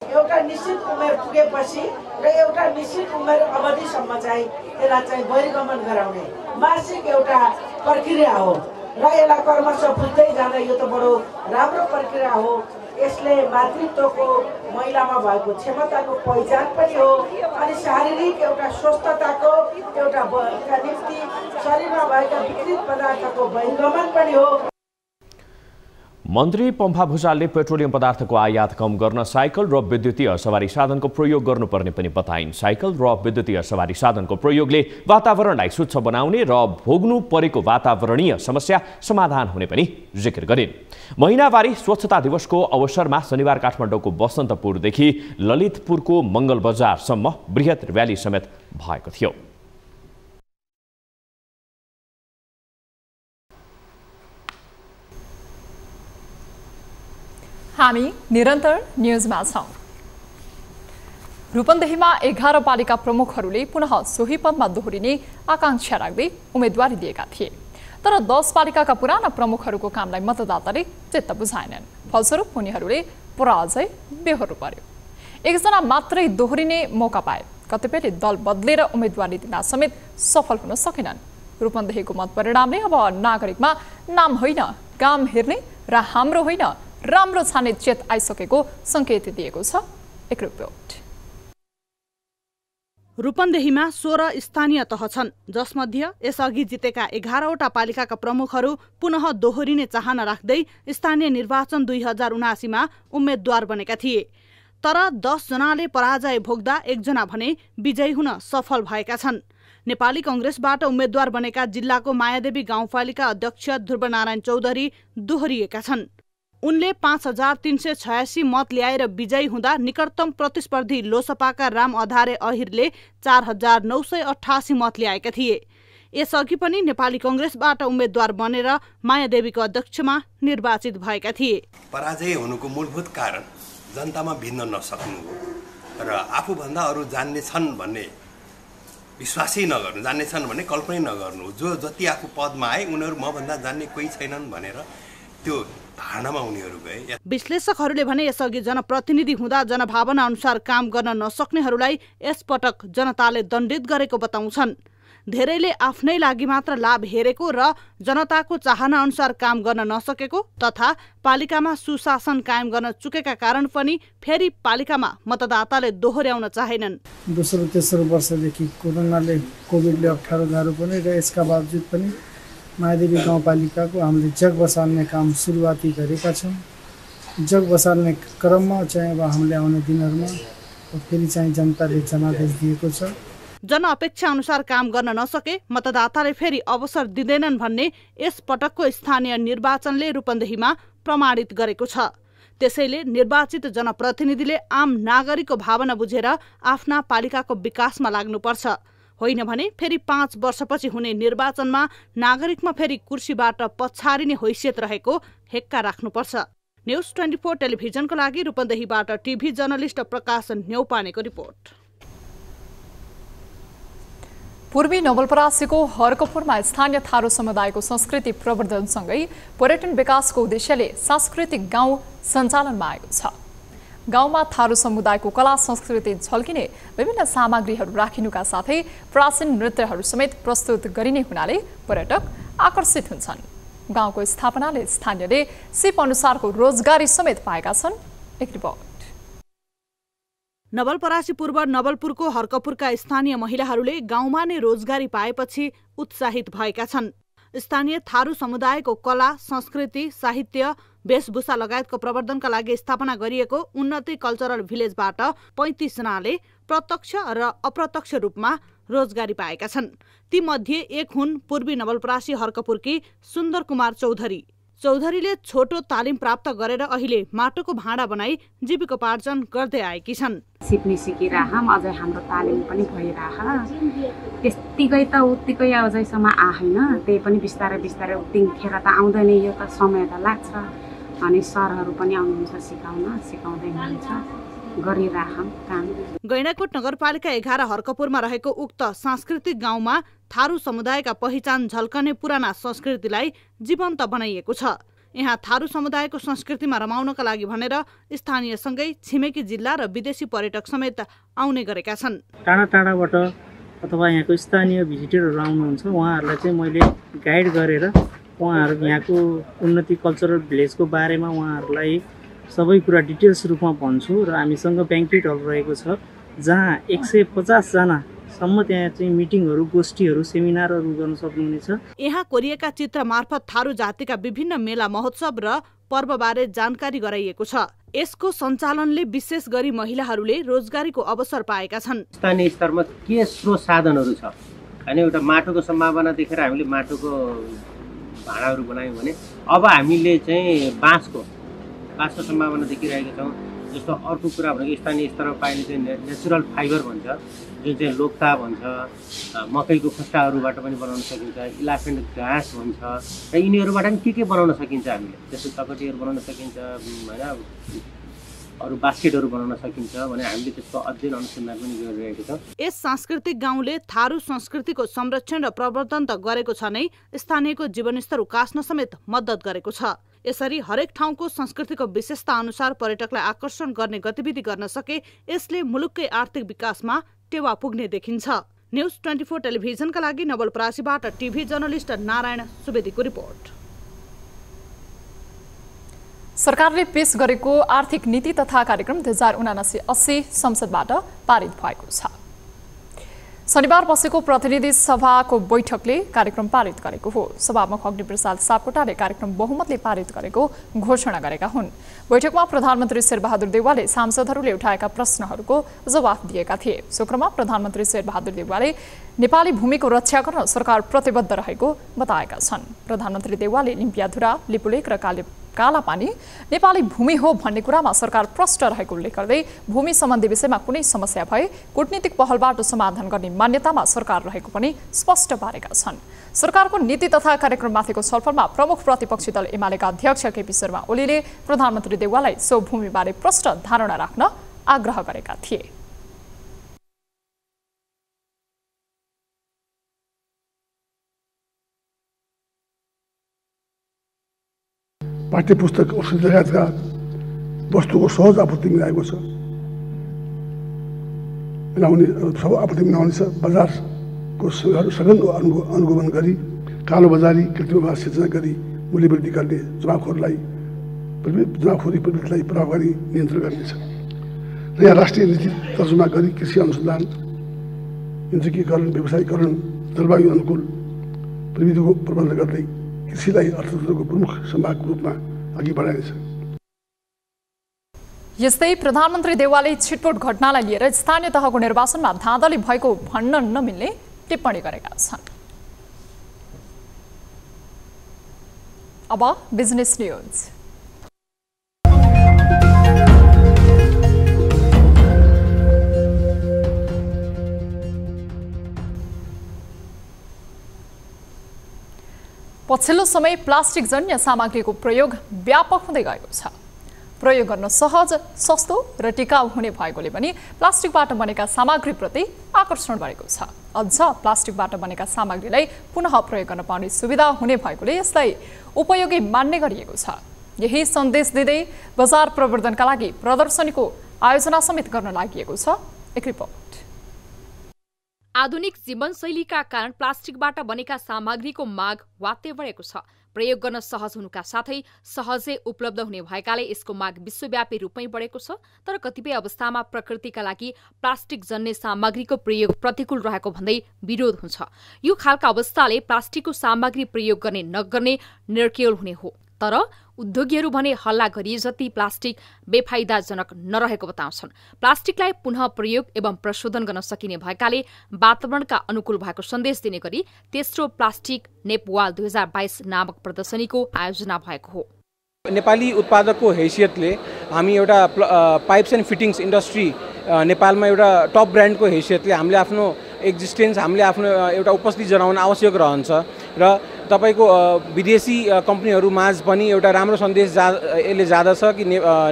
एउटा निश्चित उमेर पुगेपछि र एउटा निश्चित उमेर अवधिसम्म चाहिँ यसलाई चाहिँ बहिर्गमन गराउने मासिक एउटा प्रक्रिया हो र यसलाई क्रमशः बुझ्दै जाँदा यो त बडो राम्रो प्रक्रिया हो। यसले मातृत्वको महिलामा भएको क्षमताको पहिचान पनि हो अनि शारीरिक एउटा स्वस्थताको एउटा निम्ति शरीरमा भएका विकृत पदार्थको बहिर्गमन पनि हो। मन्त्री पम्फा भुषालले पेट्रोलियम पदार्थको आयात कम गर्न साइकल र विद्युतीय सवारी साधनको प्रयोग गर्नुपर्ने पनि बताइन्। साइकल र विद्युतीय सवारी साधनको प्रयोगले वातावरणलाई स्वच्छ बनाउने र भोग्नु परेको वातावरणीय समस्या समाधान हुने पनि जिकिर गरिन्। महिनावारी स्वच्छता दिवसको अवसरमा शनिबार काठमाडौँको बसन्तपुरदेखि ललितपुरको मङ्गल बजारसम्म बृहत र्याली समेत भएको थियो। हामी निरन्तर न्युजमा छौं। रूपन्देहीमा 11 पालिका प्रमुखहरूले पुनः सोही पदमा दोहोरिने आकांक्षा राख्दै उम्मेदवारी दिएका थिए, तर 10 पालिकाका पुराना प्रमुखहरूको कामलाई मतदाताले चित्त बुझाएनन्। फलस्वरूप उनीहरूले पराजय बेहोर्नु पर्यो। एकजना मात्रै दोहोरिने मौका पाए, कतिपयले दल बदलेर उम्मेदवारी दिन समेत सफल हुन सकेनन्। रूपन्देहीको मत परिणामले अब नागरिकमा नाम होइन काम हेर्ने र हाम्रो होइन राम्रो छाने चेत आइसकेको संकेत दिएको छ। एक रिपोर्ट। रूपन्देहीमा 16 स्थानीय तह छन्, जसमध्ये यसअघि जितेका 11वटा पालिकाका प्रमुखहरू पुनः दोहोरिने चाहना राख्दै स्थानीय निर्वाचन 2079 मा उम्मेद्वार बनेका थिए। तर 10 जनाले पराजय भोग्दा 1 जना भने विजयी हुन सफल भएका छन्। नेपाली कांग्रेसबाट उम्मेद्वार बनेका जिल्लाको मायादेवी गाउँपालिका अध्यक्ष ध्रुवनारायण चौधरी दोहोरिएका छन्। उनले 5386 मत ल्याएर विजयी हुँदा निकटतम प्रतिस्पर्धी लोसपाका राम अधारे अहिरले 4988 मत ल्याएका थिए। यसअघि पनि नेपाली कांग्रेसबाट उम्मेद्वार बनेर मायादेवीको अध्यक्षमा निर्वाचित भएका थिए। पराजय हुनुको मूलभूत कारण जनतामा भिन्न नसक्नु हो र आफूभन्दा अरू जान्ने छन् भन्ने विश्वासै नगर्नु, जान्ने छन् भन्ने कल्पनै नगर्नु। जो जति आफू पदमा आए उनीहरू मभन्दा जान्ने कोही छैनन् भनेर त्यो धारणामा उनीहरू गए। विश्लेषकहरूले भने यसअघि जनप्रतिनिधि हुँदा जनभावना अनुसार काम गर्न नसक्नेहरूलाई यसपटक जनताले दण्डित गरेको बताउँछन्। धेरैले आफ्नै लागि मात्र लाभ हेरेको र जनताको चाहना अनुसार काम गर्न नसकेको तथा पालिकामा सुशासन कायम गर्न चुकेका कारण पनि फेरि पालिकामा मतदाताले दोहोर्याउन चाहेनन्। दोस्रो तेस्रो वर्षदेखि कोभिडले अप्ठ्यारो गाह्रो पनि र यसका बावजुद पनि मायादेवी गाउँपालिकाको हामीले जग बसाल्ने काम सुरुवाती गरेका छौँ जग बसाल्ने क्रममा चाहिँ अब हामीले आउने दिनहरूमा फेरि चाहिँ जनताले जनादेश दिएको छ। जनअपेक्षा अनुसार काम गर्न नसके मतदाताले फेरि अवसर दिँदैनन् भन्ने यस पटकको स्थानीय निर्वाचनले रूपन्देहीमा प्रमाणित गरेको छ। त्यसैले निर्वाचित जनप्रतिनिधिले आम नागरिकको भावना बुझेर आफ्ना पालिकाको विकासमा लाग्नुपर्छ। होइन भने फेरि 5 वर्षपछि हुने निर्वाचनमा नागरिकमा फेरि कुर्सीबाट पछारिने हैसियत रहेको हेक्का राख्नुपर्छ। न्युज 24 टेलिभिजनको लागि रूपन्देहीबाट टिभी जर्नलिस्ट प्रकाश न्यौपानेको रिपोर्ट। पूर्वी नवलपरासीको हरकपुरमा स्थानीय थारू समुदायको संस्कृति प्रवर्धनसँगै पर्यटन विकासको उद्देश्यले सांस्कृतिक गाउँ सञ्चालनमा आएको छ। गाउँमा थारू समुदायको कला संस्कृति झल्किने विभिन्न सामग्रीहरू राखिनुका साथै प्राचीन नृत्यहरू समेत प्रस्तुत गरिने हुनाले पर्यटक आकर्षित हुन्छन्। गाउँको स्थापनाले स्थानीयले सिप अनुसारको रोजगारी समेत पाएका छन्। एक रिपोर्ट। नवलपरासी पूर्व नवलपुरको हरकपुरका स्थानीय महिलाहरूले गाउँमा नै रोजगारी पाएपछि उत्साहित भएका छन्। स्थानीय थारू समुदायको कला, संस्कृति, साहित्य, वेशभूषा लगायतको प्रवर्धनका लागि स्थापना गरिएको उन्नति कल्चरल भिलेजबाट 35 जनाले प्रत्यक्ष र अप्रत्यक्ष रूपमा रोजगारी पाएका छन्। ती मध्ये एक हुन् पूर्वी नवलपरासी हरकपुरकी सुन्दर कुमार चौधरी। चौधरीले छोटो तालिम प्राप्त गरेर अहिले माटोको भाँडा बनाई जीविकोपार्जन गर्दै आएकी छन्। सिक्ने सिकिराखौँ, अझै हाम्रो तालिम पनि भइराख। त्यस्तिकै त उत्तिकै अझैसम्म आएन, त्यही पनि बिस्तारै बिस्तारै उत्तिखेर त आउँदैन, यो त समय त लाग्छ। अनि सरहरू पनि आउनुहुन्छ सिकाउँदै हुनुहुन्छ, गरिराखौँ काम। गैंडाकोट नगरपालिका 11 हरकपुरमा रहेको उक्त सांस्कृतिक गाउँमा थारू समुदायका पहिचान झल्कने पुराना संस्कृतिलाई जीवन्त बनाइएको छ। यहाँ थारू समुदायको संस्कृतिमा रमाउनका लागि भनेर स्थानीयसँगै छिमेकी जिल्ला र विदेशी पर्यटक समेत आउने गरेका छन्। टाढा टाढाबाट अथवा यहाँको स्थानीय भिजिटरहरू आउनुहुन्छ, उहाँहरूलाई चाहिँ मैले गाइड गरेर उहाँहरू यहाँको उन्नति कल्चरल भिलेजको बारेमा उहाँहरूलाई सबै कुरा डिटेल्स रूपमा भन्छु। र हामीसँग ब्याङ्केट हल रहेको छ जहाँ 150 जनासम्म त्यहाँ चाहिँ मिटिङहरू, गोष्ठीहरू, सेमिनारहरू गर्न सक्नुहुनेछ। यहाँ कोरिएका चित्र मार्फत थारू जातिका विभिन्न मेला, महोत्सव र पर्वबारे जानकारी गराइएको छ। यसको सञ्चालनले विशेष गरी महिलाहरूले रोजगारीको अवसर पाएका छन्। स्थानीय स्तरमा के स्रोत साधनहरू छ हैन, एउटा माटोको सम्भावना देखेर हामीले माटोको भाँडाहरू बनायौँ भने अब हामीले चाहिँ बाँसको सम्भावना देखिरहेका छौँ। जस्तो अर्को कुरा भनेको स्थानीय स्तरमा पाइने चाहिँ नेचुरल फाइबर भन्छ, जुन चाहिँ लोक्ता भन्छ, मकैको खोस्टाहरूबाट पनि बनाउन सकिन्छ, इलाफेन्ट घाँस भन्छ, र यिनीहरूबाट पनि के बनाउन सकिन्छ हामीले। जस्तो चकटीहरू बनाउन सकिन्छ होइन, अरू बास्केटहरू बनाउन सकिन्छ भने हामीले त्यसको अध्ययन अनुसन्धान पनि गरिरहेको छौँ। यस सांस्कृतिक गाउँले थारू संस्कृतिको संरक्षण र प्रवर्धन त गरेको छ नै, स्थानीयको जीवनस्तर उकास्न समेत मद्दत गरेको छ। यसरी हरेक ठाउँको संस्कृतिको विशेषता अनुसार पर्यटकलाई आकर्षण गर्ने गतिविधि गर्न सके यसले मुलुककै आर्थिक विकासमा टेवा पुग्ने देखिन्छ। न्युज 24 टेलिभिजनका लागि नवलपरासीबाट टिभी जर्नलिस्ट नारायण सुवेदीको रिपोर्ट। सरकारले पेश गरेको आर्थिक नीति तथा कार्यक्रम 2079-80 संसदबाट पारित भएको छ। शनिबार बसेको प्रतिनिधि सभाको बैठकले कार्यक्रम पारित गरेको हो। सभामुख अग्निप्रसाद सापकोटाले कार्यक्रम बहुमतले पारित गरेको घोषणा गरेका हुन्। बैठकमा प्रधानमन्त्री शेरबहादुर देउवाले सांसदहरूले उठाएका प्रश्नहरूको जवाफ दिएका थिए। सोक्रमा प्रधानमन्त्री शेरबहादुर देउवाले नेपाली भूमिको रक्षा गर्न सरकार प्रतिबद्ध रहेको बताएका छन्। प्रधानमन्त्री देउवाले लिम्पियाधुरा, लिपुलेक र कालापानी नेपाली भूमि हो भन्ने कुरामा सरकार प्रष्ट रहेको उल्लेख गर्दै भूमि सम्बन्धी विषयमा कुनै समस्या भए कूटनीतिक पहलबाट समाधान गर्ने मान्यतामा सरकार रहेको पनि स्पष्ट पारेका छन्। सरकारको नीति तथा कार्यक्रममाथिको छलफलमा प्रमुख प्रतिपक्षी दल एमालेका अध्यक्ष केपी शर्मा ओलीले प्रधानमन्त्री देउवालाई सो भूमिबारे प्रष्ट धारणा राख्न आग्रह गरेका थिए। पाठ्य पुस्तक औषधि लगायतका वस्तुको सहज आपूर्ति मिलाएको छ, आपूर्ति मिलाउने छ। बजारको सघन अनुगमन गरी कालोबजारी, कृत्रिम अभाव सिर्जना गरी मूल्य वृद्धि गर्ने जमाखोरी प्रवृत्तिलाई प्रभावकारी नियन्त्रण गर्नेछ। नयाँ राष्ट्रिय नीति तर्जुमा गरी कृषि अनुसन्धान, यान्त्रिकीकरण, व्यवसायीकरण, जलवायु अनुकूल प्रविधिको प्रबन्ध गर्दै कृषिलाई अर्थतन्त्रको प्रमुख सम्भागको रूपमा अघि बढाइनेछ। यस्तै प्रधानमन्त्री देउवाले छिटपुट घटनालाई लिएर स्थानीय तहको निर्वाचनमा धाँधली भएको भन्न नमिल्ने टिप्पणी गरेका छन्। अब बिजनेस न्यूज। पछिल्लो समय प्लास्टिक जन्य सामग्रीको प्रयोग व्यापक हुँदै गएको छ। प्रयोग गर्न सहज, सस्तो र टिकाउ हुने भएकोले पनि प्लास्टिकबाट बनेका सामग्रीप्रति आकर्षण बढेको छ। अझ प्लास्टिकबाट बनेका सामग्रीलाई पुनः प्रयोग गर्न पाउने सुविधा हुने भएकोले यसलाई उपयोगी मान्ने गरिएको छ। यही सन्देश दिँदै बजार प्रवर्धनका लागि प्रदर्शनीको आयोजना समेत गर्न लागि छ। एक रिपोर्ट। आधुनिक जीवनशैलीका कारण प्लास्टिकबाट बनेका सामग्रीको माग वात्तै बढेको छ। प्रयोग गर्न सहज हुनुका साथै सहजै उपलब्ध हुने भएकाले यसको माग विश्वव्यापी रूपमै बढेको छ। तर कतिपय अवस्थामा प्रकृतिका लागि प्लास्टिक जन्य सामग्रीको प्रयोग प्रतिकूल रहेको भन्दै विरोध हुन्छ। यो खालका अवस्थाले प्लास्टिकको सामग्री प्रयोग गर्ने नगर्ने निर्केल हुने हो। तर उद्योगीहरू भने हल्ला गरिए जति प्लास्टिक बेफाइदाजनक नरहेको बताउँछन्। प्लास्टिकलाई पुनः प्रयोग एवं प्रशोधन गर्न सकिने भएकाले वातावरणका अनुकूल भएको सन्देश दिने गरी तेस्रो प्लास्टिक नेपवाल 2022 नामक प्रदर्शनीको आयोजना भएको हो। नेपाली उत्पादकको हैसियतले हामी एउटा पाइप्स एन्ड फिटिङ्स इन्डस्ट्री नेपालमा एउटा टप ब्रान्डको हैसियतले हामीले आफ्नो एक्जिस्टेन्स, हामीले आफ्नो एउटा उपस्थिति जनाउन आवश्यक रहन्छ र तपाईको विदेशी कम्पनीहरू माझ पनि एउटा राम्रो सन्देश यसले जाँदछ कि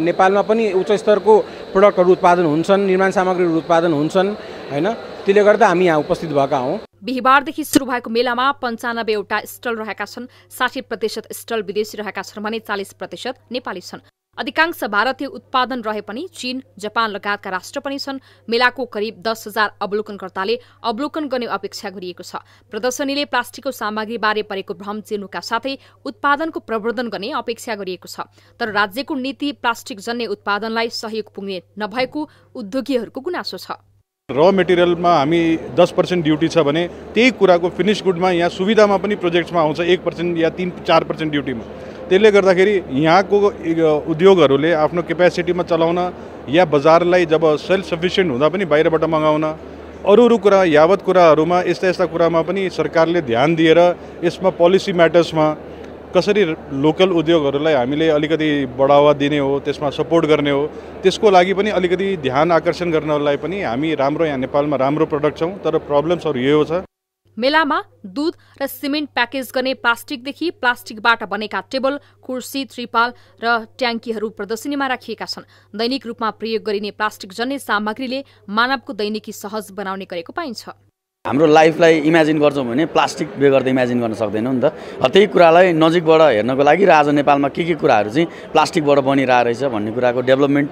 नेपालमा पनि उच्च स्तरको प्रोडक्टहरू उत्पादन हुन्छन्, निर्माण सामग्रीहरू उत्पादन हुन्छन् हैन। त्यसले गर्दा हामी यहाँ उपस्थित भएका हौं। बिहीबारदेखि सुरु भएको मेलामा 95 वटा स्टल रहेका छन्। 60% स्टल विदेशी रहेका छन् भने 40% नेपाली छन्। अधिकांश भारतीय उत्पादन रहे पनि चीन, जापान लगायतका राष्ट्र पनि छन्। मेलाको करिब 10,000 अवलोकनकर्ताले अवलोकन गर्ने अपेक्षा गरिएको छ। प्रदर्शनीले प्लास्टिकको सामग्रीबारे परेको भ्रम चिर्नुका साथै उत्पादनको प्रवर्धन गर्ने अपेक्षा गरिएको छ। तर राज्यको नीति प्लास्टिक जन्य उत्पादनलाई सहयोग पुग्ने नभएको उद्योगीहरूको गुनासो छ। र मेटेरियलमा हामी 10% ड्युटी छ भने त्यही कुराको फिनिश गुडमा यहाँ सुविधामा पनि प्रोजेक्ट्समा आउँछ 1% या 3-4% ड्युटीमा। त्यसले गर्दाखेरि यहाँको उद्योगहरूले आफ्नो क्यापेसिटीमा चलाउन या बजारलाई जब सेल्फ सफिसियन्ट हुँदा पनि बाहिरबाट मगाउन अरू कुरा यावत कुराहरूमा यस्ता कुरामा पनि सरकारले ध्यान दिएर यसमा पोलिसी म्याटर्समा कसरी लोकल उद्योगहरूलाई हामीले अलिकति बढावा दिने हो, त्यसमा सपोर्ट गर्ने हो, त्यसको लागि पनि अलिकति ध्यान आकर्षण गर्नलाई पनि हामी राम्रो यहाँ नेपालमा राम्रो प्रडक्ट छौँ। तर प्रब्लम्सहरू यो छ। मेलामा दूध र सिमेन्ट प्याकेज गर्ने प्लास्टिकदेखि प्लास्टिकबाट बनेका टेबल, कुर्सी, त्रिपाल र ट्याङ्कीहरू प्रदर्शनीमा राखिएका छन्। दैनिक रूपमा प्रयोग गरिने प्लास्टिक जन्य सामग्रीले मानवको दैनिकी सहज बनाउने गरेको पाइन्छ। हाम्रो लाइफलाई इमेजिन गर्छौँ भने प्लास्टिक बेगर त इमेजिन गर्न सक्दैनौँ नि त। त्यही कुरालाई नजिकबाट हेर्नको लागि र आज नेपालमा के कुराहरू चाहिँ प्लास्टिकबाट बनिरहेको रहेछ भन्ने कुराको डेभलपमेन्ट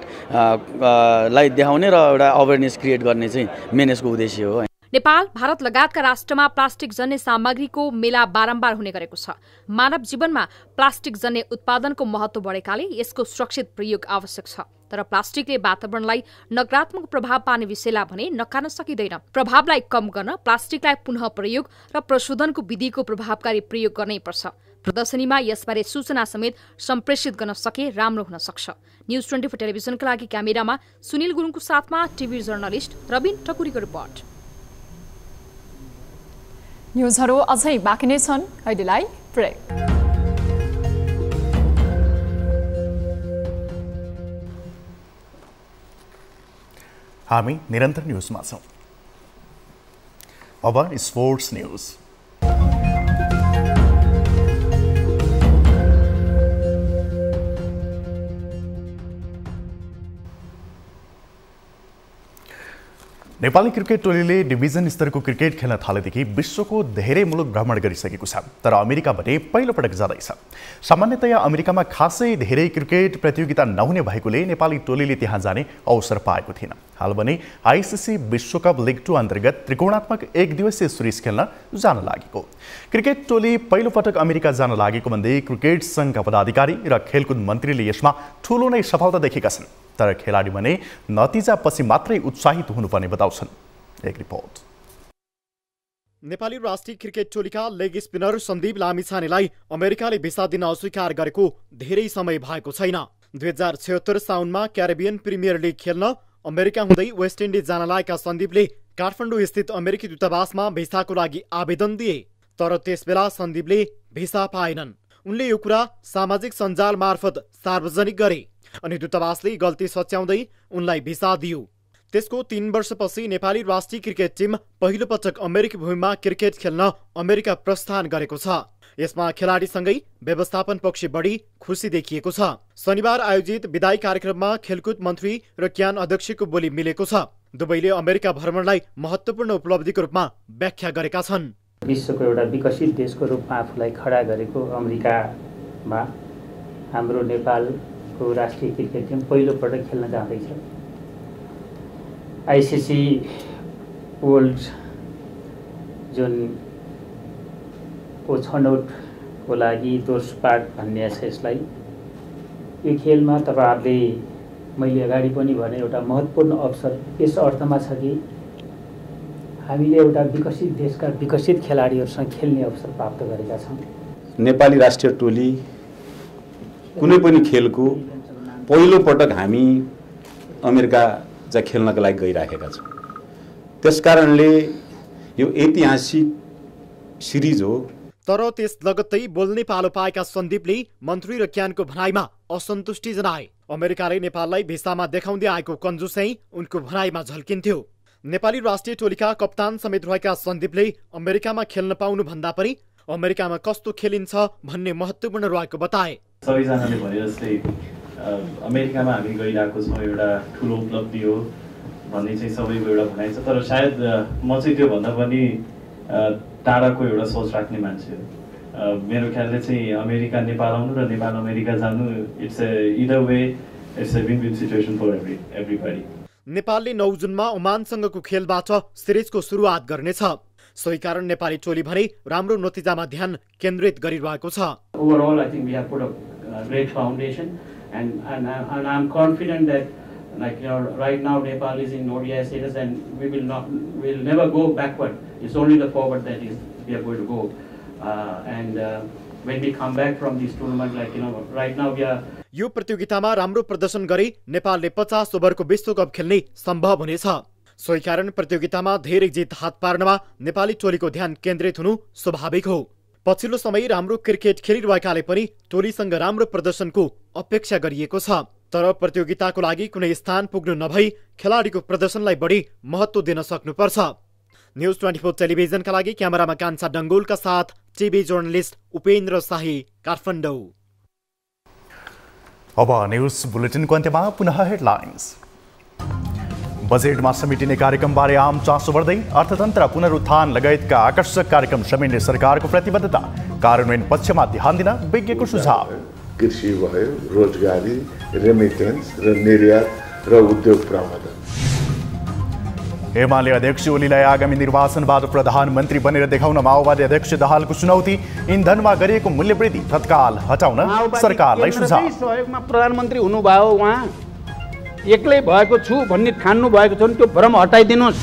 लाई देखाउने र एउटा अवेरनेस क्रिएट गर्ने चाहिँ मेन यसको उद्देश्य हो। नेपाल, भारत लगायतका राष्ट्रमा प्लास्टिक जन्य सामग्रीको मेला बारम्बार हुने गरेको छ। मानव जीवनमा प्लास्टिक जन्य उत्पादनको महत्त्व बढेकाले यसको सुरक्षित प्रयोग आवश्यक छ। तर प्लास्टिकले वातावरणलाई नकारात्मक प्रभाव पार्ने विषयलाई भने नकार्न सकिँदैन। प्रभावलाई कम गर्न प्लास्टिकलाई पुनः प्रयोग र प्रशोधनको विधिको प्रभावकारी प्रयोग गर्नै पर्छ। प्रदर्शनीमा यसबारे सूचना समेत सम्प्रेषित गर्न सके राम्रो हुन सक्छ। न्युज 24 टेलिभिजनका लागि क्यामेरामा सुनिल गुरुङको साथमा टिभी जर्नलिस्ट रबिन ठकुरीको रिपोर्ट। न्युजहरू अझै बाँकी नै छन्। अहिलेलाई ब्रेक। हामी निरन्तर न्युजमा छौँ। अब स्पोर्ट्स न्युज। नेपाली क्रिकेट टोलीले डिभिजन स्तरको क्रिकेट खेल्न थालेदेखि विश्वको धेरै मुलुक भ्रमण गरिसकेको छ। तर अमेरिका भने पहिलोपटक जाँदैछ। सामान्यतया अमेरिकामा खासै धेरै क्रिकेट प्रतियोगिता नहुने भएकोले नेपाली टोलीले त्यहाँ जाने अवसर पाएको थिएन। हाल भने आइसिसी विश्वकप लिग 2 अन्तर्गत त्रिकोणात्मक एक दिवसीय सिरिज खेल्न जान लागेको। क्रिकेट टोली पहिलोपटक अमेरिका जान लागेको भन्दै क्रिकेट सङ्घका पदाधिकारी र खेलकुद मन्त्रीले यसमा ठूलो नै सफलता देखेका छन्। तर खेलाडी भने नतिजापछि मात्रै उत्साहित हुनुपर्ने बताउँछन्। एक रिपोर्ट। नेपाली राष्ट्रिय क्रिकेट टोलीका लेग स्पिनर सन्दीप लामिछानेलाई अमेरिकाले भिसा दिन अस्वीकार गरेको धेरै समय भएको छैन। 2076 साउनमा क्यारेबियन प्रिमियर लिग खेल्न अमेरिका हुँदै वेस्ट इन्डिज जान लागेका सन्दीपले काठमाडौँ स्थित अमेरिकी दूतावासमा भिसाको लागि आवेदन दिए। तर त्यसबेला सन्दीपले भिसा पाएनन्। उनले यो कुरा सामाजिक सञ्जाल मार्फत सार्वजनिक गरे अनि दूतावासले गल्ती सच्याउँदै उनलाई भिसा दियो। त्यसको 3 वर्षपछि नेपाली राष्ट्रिय क्रिकेट टिम पहिलो पटक अमेरिकी भूमिमा क्रिकेट खेल्न अमेरिका प्रस्थान गरेको छ। यसमा खेलाडीसँगै व्यवस्थापन पक्ष बढी खुसी देखिएको छ। शनिबार आयोजित विदाई कार्यक्रममा खेलकुद मन्त्री र क्यान अध्यक्षको बोली मिलेको छ। दुवैले अमेरिका भ्रमणलाई महत्त्वपूर्ण उपलब्धिको रूपमा व्याख्या गरेका छन्। विश्वको एउटा विकसित देशको रूपमा आफूलाई खडा गरेको अमेरिकामा हाम्रो नेपालको राष्ट्रिय क्रिकेट टिम पहिलो पटक खेल्न जाँदैछ। आइसिसी वर्ल्ड जुन छनौटको लागि दोस्रोपाठ भन्ने छ यसलाई, यो खेलमा तपाईँहरूले मैले अगाडि पनि भने एउटा महत्त्वपूर्ण अवसर यस अर्थमा छ कि हामीले एउटा विकसित देशका विकसित खेलाडीहरूसँग खेल्ने अवसर प्राप्त गरेका छौँ। नेपाली राष्ट्रिय टोली कुनै पनि खेलको पहिलो पटक हामी अमेरिका जा खेल्नका लागि गइराखेका छौँ। त्यसकारणले यो ऐतिहासिक सिरिज हो। तर त्यस लगत्तै बोल्ने पालो पाएका सन्दीपले मन्त्री र क्यानको भनाइमा असन्तुष्टि जनाए। अमेरिकाले नेपाललाई भिसामा देखाउँदै आएको कन्जुसै उनको भनाइमा झल्किन्थ्यो। नेपाली राष्ट्रिय टोलीका कप्तान समेत रहेका सन्दीपले अमेरिकामा खेल्न पाउनु भन्दा पनि अमेरिकामा कस्तो खेलिन्छ भन्ने महत्त्वपूर्ण रहेको बताए। सबैजनाले भने जस्तै अमेरिकामा हामी गइरहेको छौँ, एउटा ठुलो उपलब्धि हो भन्ने चाहिँ सबैको एउटा भनाइ छ। तर सायद म चाहिँ त्योभन्दा पनि टाढाको एउटा सोच राख्ने मान्छे हो। मेरो ख्यालले चाहिँ अमेरिका नेपाल आउनु र नेपाल अमेरिका जानु it's either way it's a win win situation for everybody. नेपालले 9 जुनमा ओमानसँगको खेलबाट सिरिजको सुरुवात गर्नेछ। सोही कारण नेपाली टोली भने राम्रो नतिजामा ध्यान केन्द्रित गरिरहेको छ। Overall I think we have put a great foundation and I'm confident that right now Nepal is in ODI status and we'll never go backward. It's only the forward that we are going to go. And when we come back from this tournament, right now we are. यो प्रतियोगितामा राम्रो प्रदर्शन गरी नेपालले 50 ओभरको विश्वकप खेल्ने सम्भव हुनेछ। सोही कारण प्रतियोगितामा धेरै जित हात पार्नमा नेपाली टोलीको ध्यान केन्द्रित हुनु स्वाभाविक हो। पछिल्लो समय राम्रो क्रिकेट खेलिरहेकाले पनि टोलीसँग राम्रो प्रदर्शनको अपेक्षा गरिएको छ। तर प्रतियोगिताको लागि कुनै स्थान पुग्नु नभई खेलाडीको प्रदर्शनलाई बढी महत्त्व दिन सक्नुपर्छ। न्युज 24 टेलिभिजनका लागि क्यामेरामा कान्छा डङ्गोलका साथ टिभी जर्नलिस्ट उपेन्द्र शाही, काठमाडौँ। अब न्युज बुलेटिनको अन्त्यमा पुनः हेडलाइन्स। बजेटमा समेटिने कार्यक्रमबारे आम चासो बढ्दै अर्थतन्त्र पुनरुत्थान लगायतका आकर्षक कार्यक्रम समेट्ने सरकारको प्रतिबद्धता, कार्यान्वयन पक्षमा ध्यान दिन विज्ञको सुझाव। कृषि भयो, रोजगारी, रेमिटेन्स र निर्यात र उद्योग प्रवर्धन। एमाले अध्यक्ष ओलीलाई आगामी निर्वाचनबाट प्रधानमन्त्री बनेर देखाउन माओवादी अध्यक्ष दाहालको चुनौती, इन्धनमा गरिएको मूल्यवृद्धि तत्काल हटाउन सरकारलाई सुझाव। सहयोगमा प्रधानमन्त्री हुनुभयो, उहाँ एक्लै भएको छु भन्ने ठान्नु भएको छ भने त्यो भ्रम हटाइदिनुहोस्।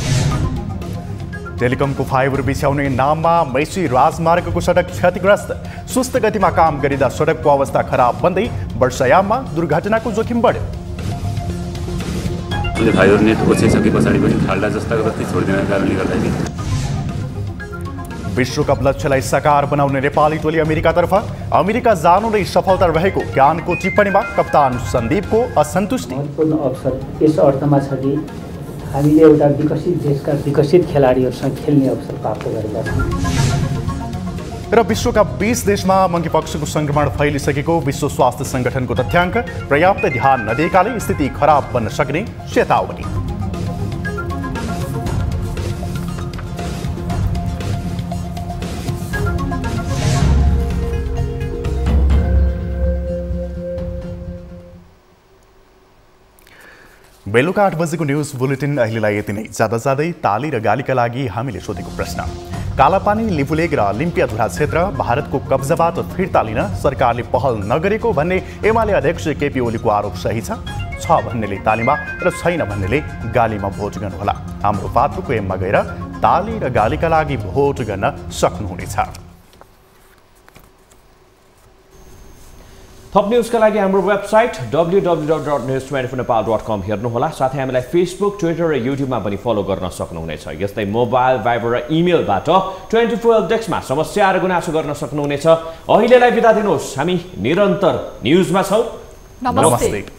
टेलिकमको फाइबर बिछ्याउने नाममा मैसी राजमार्गको सडक क्षतिग्रस्त, सुस्त गतिमा काम गरिँदा सडकको अवस्था खराब बन्दै वर्षायाममा दुर्घटनाको जोखिम बढ्यो। फाइबर नेट ओछिसके पछाडि पनि खाल्डा जस्ताको जस्तै छोडिदिने कारणले गर्दाखेरि विश्वकप लक्ष्यलाई साकार बनाउने नेपाली टोली अमेरिकातर्फ, अमेरिका जानु नै सफलता रहेको क्यानको टिप्पणीमा कप्तान सन्दीपको असन्तुष्टि। महत्त्वपूर्ण अवसर यस अर्थमा छ कि हामीले एउटा विकसित देशका विकसित खेलाडीहरूसँग खेल्ने अवसर प्राप्त गरेका छौँ। र विश्वका 20 देशमा मङ्कीपक्सको संक्रमण फैलिसकेको विश्व स्वास्थ्य संगठनको तथ्याङ्क, पर्याप्त ध्यान नदिएकाले स्थिति खराब बन्न सक्ने चेतावनी। बेलुका 8 बजेको न्युज बुलेटिन अहिलेलाई यति नै। जाँदा जाँदै ताली र गालीका लागि हामीले सोधेको प्रश्न, कालापानी, लिपुलेक र लिम्पियाधुरा क्षेत्र भारतको कब्जाबाट फिर्ता लिन सरकारले पहल नगरेको भन्ने एमाले अध्यक्ष केपी ओलीको आरोप सही छ भन्नेले तालीमा र छैन भन्नेले गालीमा भोट गर्नुहोला। हाम्रो पात्रको एममा गएर ताली र गालीका लागि भोट गर्न सक्नुहुनेछ। थप न्युजका लागि हाम्रो वेबसाइट www.news24nepal.com हेर्नुहोला। साथै हामीलाई फेसबुक, ट्विटर र युट्युबमा पनि फलो गर्न सक्नुहुनेछ। यस्तै मोबाइल, भाइबर र इमेलबाट 24 डेस्कमा समस्या र गुनासो गर्न सक्नुहुनेछ। अहिलेलाई बिदा दिनुहोस्। हामी निरन्तर न्युजमा छौँ। नमस्ते।